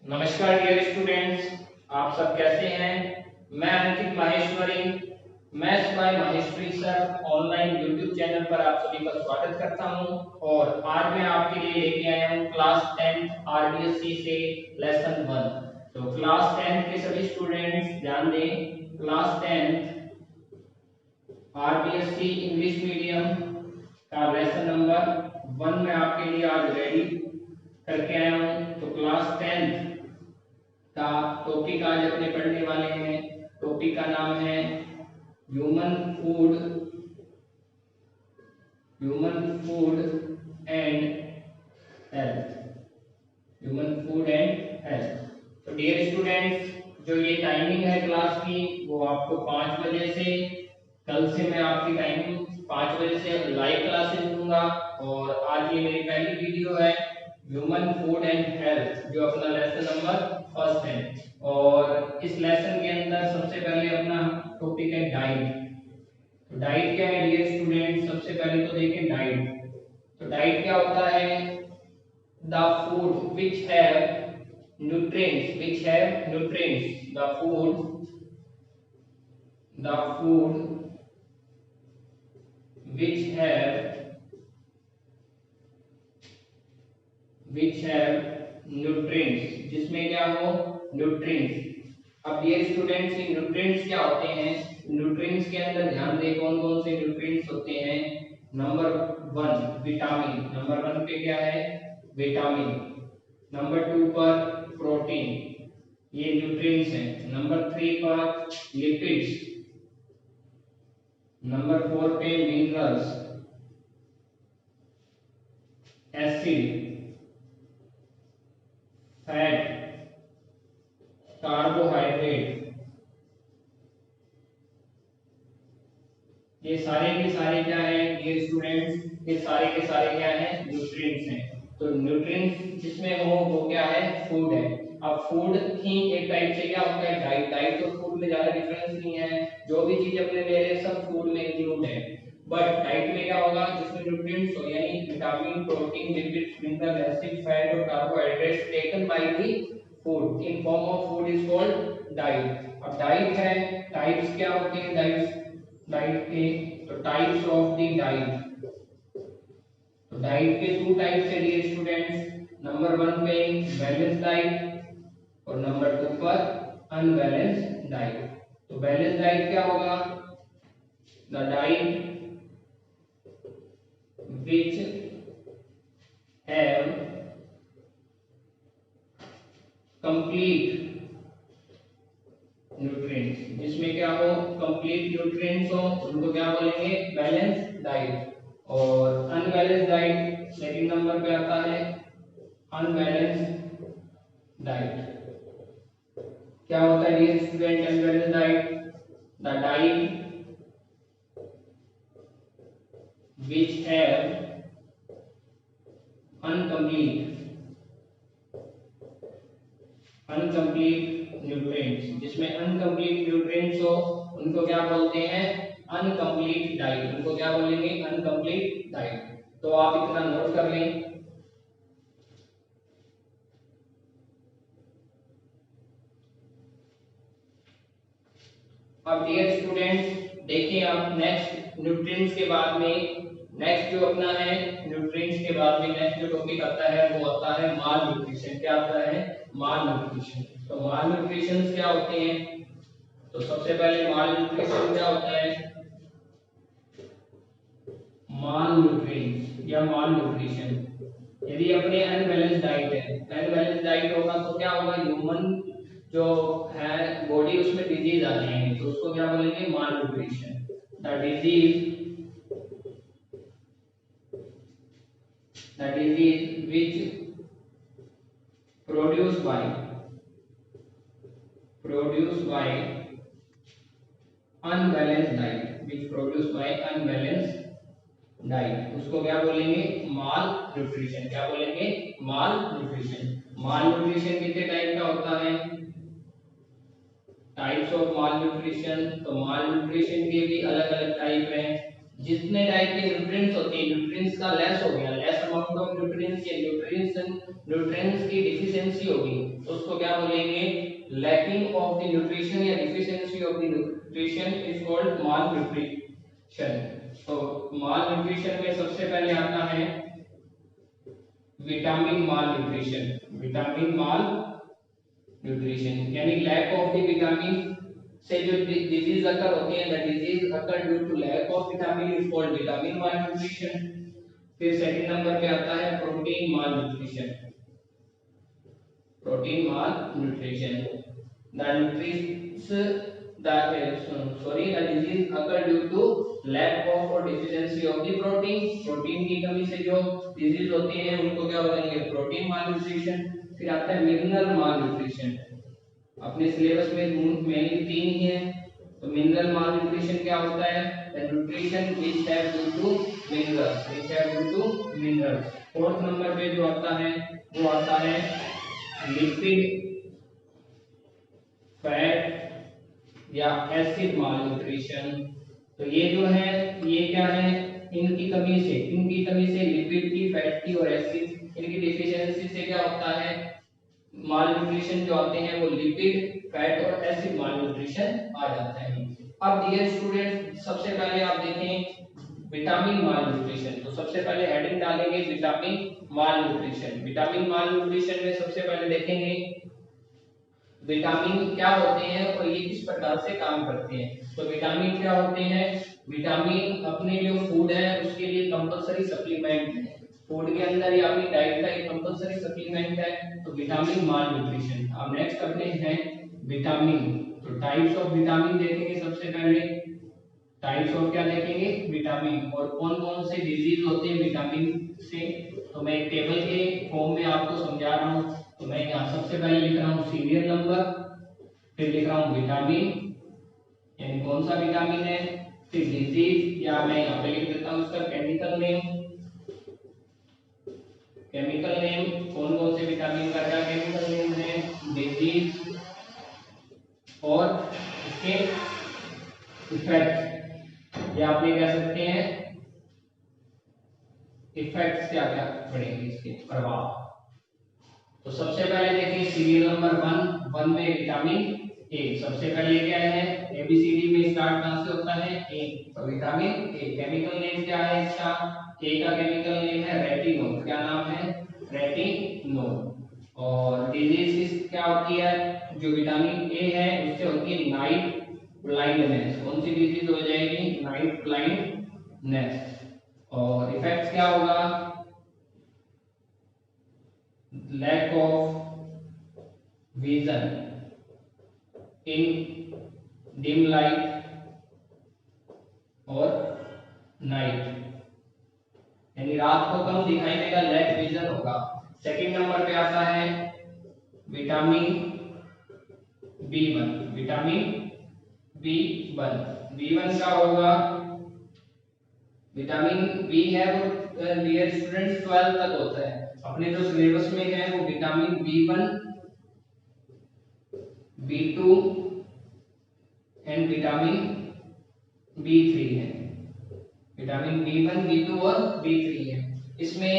नमस्कार dear students, आप सब कैसे हैं। मैं Ankit Maheshwari, maths by Maheshwari sir online YouTube channel पर आप सभी का स्वागत करता हूं। और आज मैं आपके लिए लेके आया हूं क्लास 10 आरबीएससी से लेसन 1। तो क्लास 10 के सभी स्टूडेंट्स ध्यान दें। क्लास 10 आरबीएससी इंग्लिश मीडियम का लेसन नंबर 1 में आपके लिए आज रेडी करके आया हूं। तो क्लास 10 का टॉपिक आज अपने पढ़ने वाले हैं। टॉपिक का नाम है human food and health. Human food and health. तो डियर स्टूडेंट्स, जो ये टाइमिंग है क्लास की वो आपको 5 बजे से, कल से मैं आपकी टाइमिंग 5 बजे से लाइव क्लासेस दूंगा। और आज ये मेरी पहली वीडियो है ह्यूमन फूड एंड हेल्थ, जो अपना लेसन नंबर फर्स्ट है। और इस लेसन के अंदर सबसे पहले अपना टॉपिक है डाइट। तो डाइट क्या है डियर स्टूडेंट, सबसे पहले तो देखें डाइट। तो डाइट क्या होता है? The food which have nutrients, the food which have nutrients, जिसमें क्या हो nutrients। अब डियर स्टूडेंट्स, ये न्यूट्रिएंट्स क्या होते हैं? न्यूट्रिएंट्स के अंदर ध्यान दें कौन कौन से न्यूट्रिएंट्स होते हैं। नंबर 1 विटामिन, नंबर 1 पे क्या है? विटामिन। नंबर 2 पर प्रोटीन, ये न्यूट्रिएंट्स हैं। नंबर 3 पर लिपिड्स। नंबर 4 पे मिनरल्स, एसिड, फैट, कार्बोहाइड्रेट। ये सारे के सारे क्या है डियर स्टूडेंट्स? ये सारे के सारे क्या है? न्यूट्रिएंट्स हैं। तो न्यूट्रिएंट्स जिसमें हो वो क्या है? फूड है। अब फूड ही एक टाइप से क्या होता है? डाइट। डाइट और फूड में ज्यादा डिफरेंस नहीं है, जो भी चीज अपने ले रहे सब फूड में इंक्लूड है। बट डाइट में क्या होगा? जिसमें न्यूट्रिएंट्स हो, यानी vitamin, protein, lipids, mineral, acid, fat और carbohydrates taken by the food in form of food is called diet. अब डाइट है, टाइप्स क्या होते हैं डाइट के? तो टाइप्स ऑफ द डाइट। तो डाइट के 2 टाइप्स है डियर स्टूडेंट्स। नंबर 1 पे बैलेंस डाइट और नंबर 2 पर अनबैलेंस्ड डाइट। तो बैलेंस डाइट क्या होगा? The diet which have complete nutrients, जिसमें क्या हो? कंप्लीट न्यूट्रिएंट्स हो, उनको क्या बोलेंगे? Balance diet. और अनबैलेंस डाइट सेकंड नंबर पे आता है अनबैलेंस डाइट। क्या होता है dear student unbalance diet? The diet which have incomplete nutrients, जिसमें अनकंप्लीट न्यूट्रिएंट्स हो उनको क्या बोलते हैं? Incomplete diet. उनको क्या बोलेंगे? Incomplete diet. तो आप इतना नोट कर लें। अब डियर स्टूडेंट्स देखें, आप नेक्स्ट न्यूट्रिएंट्स के बाद में नेक्स्ट जो अपना है न्यूट्रिएंट्स के बाद में नेक्स्ट जो टॉपिक आता है वो आता है माल न्यूट्रिशन। क्या आता है? माल न्यूट्रिशन। तो माल न्यूट्रिशन क्या होते हैं? तो सबसे पहले माल न्यूट्रिशन क्या होता है? माल न्यूट्रिएंट्स या माल न्यूट्रिशन, यदि अपने अनबैलेंस डाइट है, अनबैलेंस डाइट होगा तो क्या होगा? ह्यूमन जो है बॉडी उसमें डिजीज आ जाएंगे, तो उसको क्या बोलेंगे? Malnutrition. The disease which produced by unbalanced diet, उसको क्या बोलेंगे? Malnutrition. क्या बोलेंगे? Malnutrition. माल न्यूट्रिशन कितने टाइप का होता है? Types of malnutrition. तो माल न्यूट्रिशन के भी अलग अलग टाइप हैं। जितने टाइप के न्यूट्रिएंट्स होते हैं, न्यूट्रिएंट्स का लेस हो गया, लेस अमाउंट ऑफ न्यूट्रिएंट्स या न्यूट्रिएंट्स की डिफिशियंसी होगी, तो उसको क्या बोलेंगे, लैकिंग ऑफ द न्यूट्रिशन या deficiency of the nutrition is called malnutrition. तो माल न्यूट्रिशन में सबसे पहले आता है vitamin malnutrition, vitamin malnutrition यानी लैक ऑफ द विटामिन से जो डिजीज अकर होती है, the disease occur due to lack of vitamin is called vitamin malnutrition. फिर सेकंड नंबर पे आता है protein malnutrition, protein malnutrition the nutrients the disease occur due to lack of और deficiency of the protein, protein की कमी से जो disease होती है उनको क्या बोलेंगे, प्रोटीन माल न्यूट्रिशन। फिर आता है मिनरल माल न्यूट्रिशन, अपने सिलेबस में मेनली 3 ही है। तो मिनरल माल न्यूट्रिशन क्या होता है, the nutrition which have due to minerals, which have due to minerals. Fourth number पे जो आता है वो आता है लिपिड फैट या एसिड माल न्यूट्रिशन। तो ये जो है ये क्या है, इनकी कमी से लिपिड की, फैट की और एसिड इनकी डिफिशियंसी से क्या होता है, माल न्यूट्रिशन जो आते हैं वो लिपिड, फैट और एसिड माल न्यूट्रिशन आ जाता है। अब डियर स्टूडेंट सबसे पहले आप देखें विटामिन माल न्यूट्रिशन, तो सबसे पहले हेडिंग डालेंगे vitamin malnutrition. Vitamin malnutrition में सबसे पहले देखेंगे विटामिन क्या होते हैं और ये किस प्रकार से काम करते हैं। तो विटामिन क्या होते हैं, विटामिन अपने जो फूड है उसके लिए कंपलसरी सप्लीमेंट है, फूड के अंदर या अपनी डाइट का एक कंपलसरी सप्लीमेंट है, तो विटामिन माल न्यूट्रिशन। अब नेक्स्ट अपने हैं विटामिन, तो टाइप्स ऑफ विटामिन देखेंगे सबसे पहले, टाइप्स ऑफ क्या देखेंगे, विटामिन, और कौन कौन से डिजीज होते हैं विटामिन से। तो मैं एक टेबल के फॉर्म में आपको समझा रहा हूँ, तो मैं यहाँ सबसे पहले लिख रहा हूँ सीरियल नंबर, फिर लिख रहा हूँ विटामिन यानी कौन सा विटामिन है, फिर डिजीज या मैं यहाँ पे लिख देता हूँ उसका केमिकल नेम, केमिकल नेम कौन कौन से विटामिन का क्या केमिकल नेम है, डिजीज और इसके इफेक्ट, या आप ये कह सकते हैं इफेक्ट्स क्या क्या पड़ेंगे इसके प्रभाव। तो सबसे पहले देखिए सीरियल नंबर 1 में विटामिन ए, सबसे पहले क्या है, एबीसीडी में स्टार्ट कहां से होता है, ए, तो विटामिन ए। केमिकल नेम क्या है इसका, ए का केमिकल नेम है रेटिनोल, क्या नाम है, रेटिनोल। और डिजीज क्या होती है, जो विटामिन ए है उससे होती है नाइट ब्लाइंडनेस, कौन सी डिजीज हो जाएगी, नाइट ब्लाइंडनेस। और इफेक्ट्स क्या होगा, lack of vision in dim light और नाइट, यानी रात को कम दिखाई देगा, लैक विजन होगा। सेकंड नंबर पे आता है vitamin B one, vitamin B one, B one का होगा, विटामिन बी है वो डियर स्टूडेंट्स 12 तक होता है, अपने जो सिलेबस में है वो vitamin B1, बी2 and vitamin B3 है, विटामिन बी1, बी2 और बी3 है। इसमें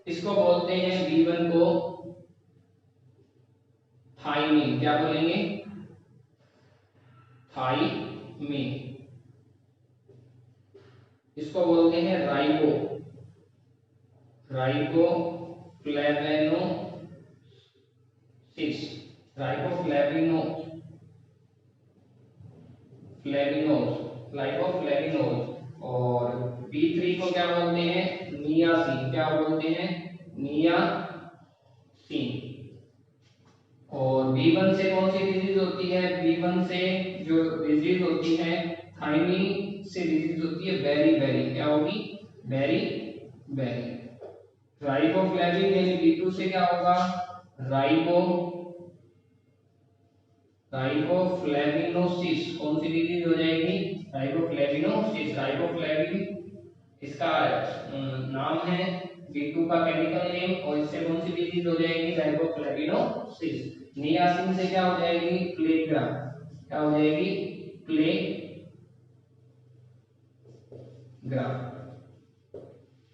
इसको बोलते हैं बी1 को थायमीन, क्या बोलेंगे, थायमीन। इसको बोलते हैं राइबो, राइबोफ्लेवेनोसिस, राइबोफ्लेविनोज। और बी3 को क्या बोलते हैं, नियासिन, क्या बोलते हैं, नियासिन। और बी1 से कौन सी डिजीज होती है, बी1 से जो डिजीज होती है थायमीन से डिजीज होती है बेरी, क्या होगी, बेरी। राइबोफ्लेविन यानी बी2 से क्या होगा, राइबोफ्लेविनोसिस, कौन सी डिजीज हो जाएगी, राइबोफ्लेविनोसिस। राइबोफ्लेविन इसका नाम है, बी2 का केमिकल नेम, और इससे कौन सी डिजीज हो जाएगी, राइबोफ्लेविनोसिस। नियासिन से क्या हो जाएगी, प्लेग्रा, क्या हो जाएगी, ग्राम।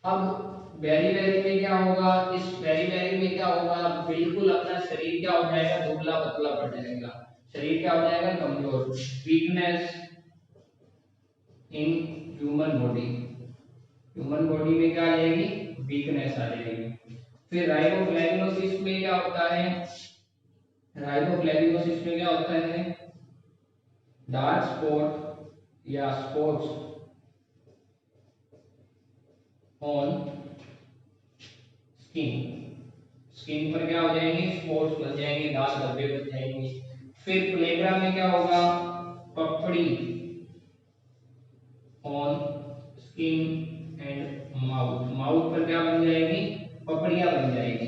अब वेरी वेरी में क्या होगा, इस वेरी वेरी में क्या होगा, बिल्कुल अपना शरीर क्या हो जाएगा, दुबला पतला पड़ जाएगा, शरीर क्या हो जाएगा, कमजोर, weakness in human body, human body में क्या आ जाएगी, वीकनेस आ जाएगी। फिर राइबोफ्लेविनोसिस में क्या होता है, राइबोफ्लेविनोसिस में क्या होता है, डार्क स्पॉट या स्पॉट्स ऑन स्किन, स्किन पर क्या हो जाएंगे, स्पॉट्स बन जाएंगे, दाग धब्बे बन जाएंगे। फिर प्लेग्रा में क्या होगा, पपड़ी on skin and mouth, mouth पर क्या बन जाएगी, पपड़ियां बन जाएगी।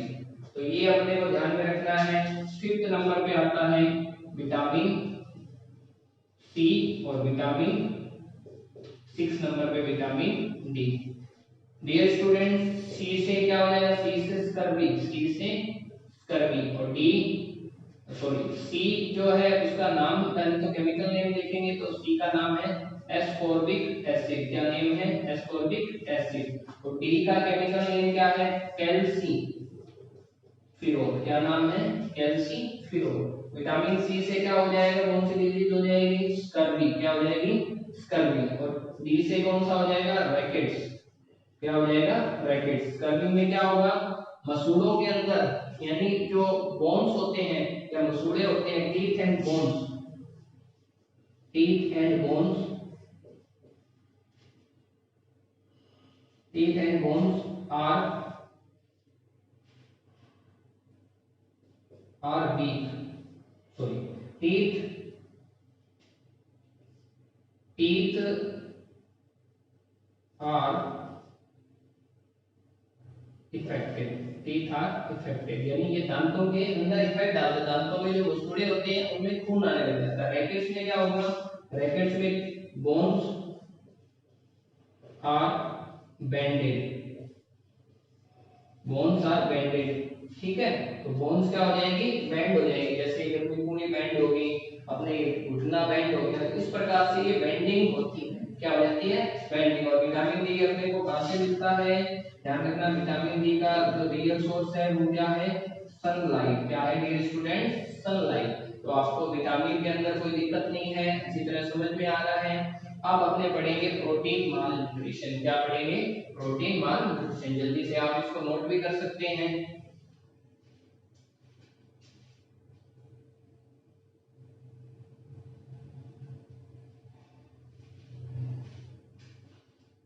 तो ये अपने को ध्यान में रखना है। फिफ्थ नंबर पे आता है विटामिन सी और विटामिन, 6 नंबर पे विटामिन डी। डियर स्टूडेंट, सी से क्या हो जाएगा, सी से स्कर्वी, सी से स्कर्वी, और डी सॉरी सी जो है उसका नाम पहले तो केमिकल नेम देखेंगे, तो सी का नाम है एस्कॉर्बिक एसिड, क्या नेम है, एस्कॉर्बिक एसिड। तो डी का केमिकल नेम क्या है, कैल्सी फिरोल, क्या नाम है, कैल्सी फिरोल। विटामिन सी से क्या हो जाएगा, कौन सी डिजीज हो जाएगी, स्कर्वी, क्या हो जाएगी, स्कर्वी। और डी से कौन सा हो जाएगा, रैकेट्स, क्या हो जाएगा, रैकेट्स। स्कर्वी में क्या होगा, मसूड़ों के अंदर यानी जो बोन्स होते हैं या मसूड़े होते हैं, teeth and bones, teeth and bones, teeth and bones are weak, sorry teeth, teeth are effective, teeth are effective, यानी ये दांतों के अंदर इफेक्ट डालते, दांतों में जो मसूड़े होते हैं उनमें खून आने लग जाता है। रैकेट्स में क्या होगा, रैकेट्स में bones are bended, bones are bended, ठीक है। तो बोन्स क्या हो जाएगी, बेंड हो जाएगी, जैसे अपनी पूरी बेंड होगी, अपने घुटना बेंड हो गया, इस प्रकार से ये बेंडिंग होती है, क्या हो जाती है, बेंडिंग। और विटामिन डी अपने को कहां से मिलता है, ध्यान रखना, विटामिन डी का जो रियल सोर्स है वो क्या है, सनलाइट, क्या है डियर स्टूडेंट, सनलाइट। तो आपको विटामिन के अंदर कोई दिक्कत नहीं है, अच्छी तरह समझ में आ रहा है। अब अपने पढ़ेंगे प्रोटीन माल न्यूट्रिशन, क्या पढ़ेंगे, प्रोटीन माल न्यूट्रिशन। जल्दी से आप इसको नोट भी कर सकते हैं।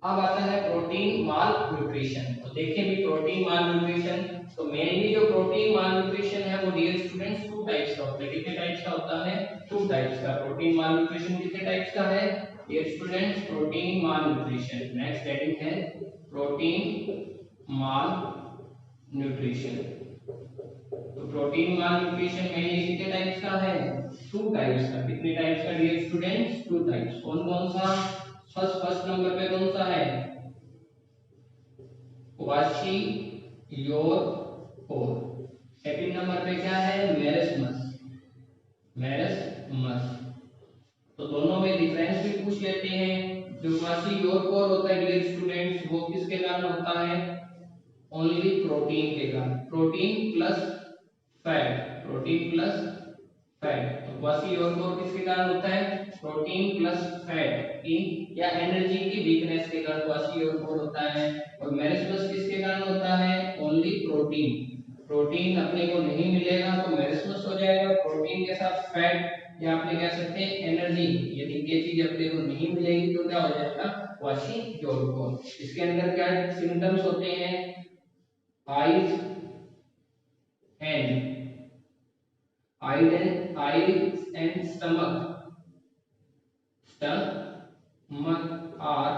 अब आता है प्रोटीन माल न्यूट्रिशन। तो देखें भी प्रोटीन माल न्यूट्रिशन, तो मेनली जो प्रोटीन माल न्यूट्रिशन है वो डियर स्टूडेंट्स टू टाइप्स का होता है। कितने टाइप्स का होता है, टू टाइप्स का। प्रोटीन माल न्यूट्रिशन कितने टाइप्स का है डियर स्टूडेंट्स, प्रोटीन माल न्यूट्रिशन। नेक्स्ट हेडिंग है प्रोटीन माल न्यूट्रिशन। तो प्रोटीन माल न्यूट्रिशन मेनली कितने टाइप्स का है, टू टाइप्स का। कितने टाइप्स का डियर स्टूडेंट्स, टू टाइप्स। कौन कौन सा, फर्स्ट नंबर पे कौन सा है, वाशी योर और। सेकंड नंबर पे क्या है, मेरेस्मस, मेरेस्मस। तो दोनों में डिफरेंस भी पूछ लेते हैं। जो वाशी योर कोर होता है डियर स्टूडेंट्स, वो किसके कारण होता है, ओनली प्रोटीन के कारण, protein plus fat, protein plus fat. तो क्वासी-योर-कोर किसके कारण होता है, प्रोटीन प्लस फैट की या एनर्जी की वीकनेस के कारण क्वासी-योर-कोर होता है। और मेरिस्मस किसके कारण होता है, ओनली प्रोटीन, प्रोटीन अपने को नहीं मिलेगा तो मेरिस्मस हो जाएगा, प्रोटीन के साथ फैट या आपने कह सकते हैं एनर्जी, यदि ये चीज अपने को नहीं मिलेगी तो क्या हो जाएगा, क्वासी-योर-कोर। इसके अंदर क्या सिम्टम्स होते हैं, eyes and eyes and stomach are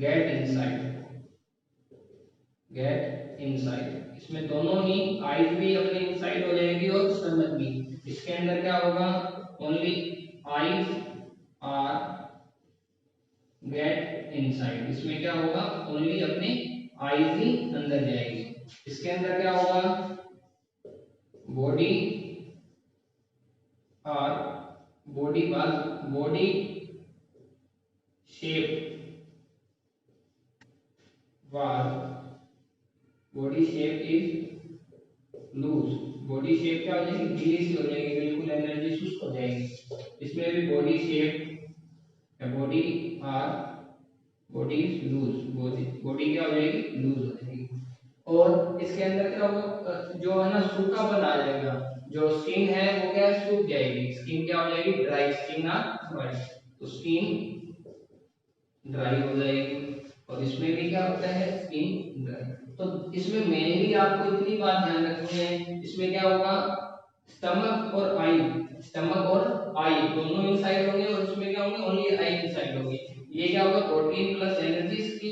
get inside। इसमें दोनों ही, आईज भी अपने इनसाइड हो जाएगी और स्टमक भी। इसके अंदर क्या होगा, only eyes are get inside. इसमें क्या होगा, ओनली अपने आईज ही अंदर जाएगी। इसके अंदर क्या होगा, बॉडी और बॉडी शेप वाल body shape is loose. Body shape क्या हो जाएगी, ढीली सी हो जाएगी, बिल्कुल एनर्जी सुस्त हो जाएगी। इसमें भी body shape body are body loose, body क्या हो जाएगी, लूज हो जाएगी। और इसके अंदर क्या होगा, जो है ना सूखापन आ जाएगा, जो स्किन है वो क्या है, सूख जाएगी, स्किन क्या हो जाएगी, ड्राई स्किन ना ड्राई, तो स्किन ड्राई हो जाएगी। और इसमें भी क्या होता है, स्किन ड्राई। तो इसमें मेनली आपको इतनी बात ध्यान रखनी है, इसमें क्या होगा, स्टमक और आई, स्टमक और आई दोनों इनसाइड होंगे, और इसमें क्या होंगे, ओनली आई इनसाइड होगी। ये क्या होगा, प्रोटीन प्लस एनर्जी की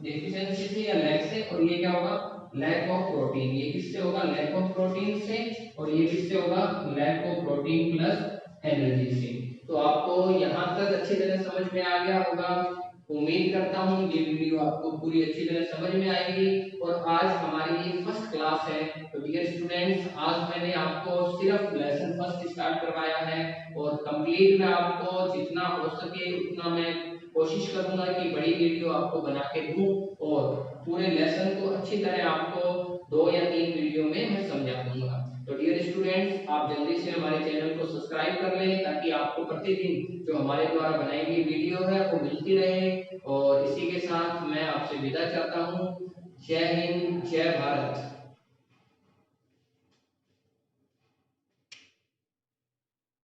डेफिशिएंसी से या लैक से, और ये क्या होगा, लैक ऑफ प्रोटीन। ये किससे होगा, लैक ऑफ प्रोटीन से, और ये किससे होगा, lack of protein plus energy से। तो आपको यहाँ तक अच्छी तरह समझ में आ गया होगा। उम्मीद करता हूँ ये वीडियो आपको पूरी अच्छी तरह समझ में आएगी। और आज हमारी ये फर्स्ट क्लास है, तो डियर स्टूडेंट्स, आज मैंने आपको सिर्फ लेसन फर्स्ट स्टार्ट करवाया है, और कंप्लीट मैं आपको जितना हो सके उतना मैं कोशिश करूंगा कि बड़ी वीडियो आपको बना के दूं, और पूरे लेसन को अच्छी तरह आपको 2 या 3 वीडियो में मैं समझा दूंगा। तो डियर स्टूडेंट्स, आप जल्दी से हमारे चैनल को सब्सक्राइब कर लें, ताकि आपको प्रतिदिन जो हमारे द्वारा बनाई गई वीडियो है वो मिलती रहे। और इसी के साथ मैं आपसे विदा चाहता हूँ। जय हिंद, जय भारत।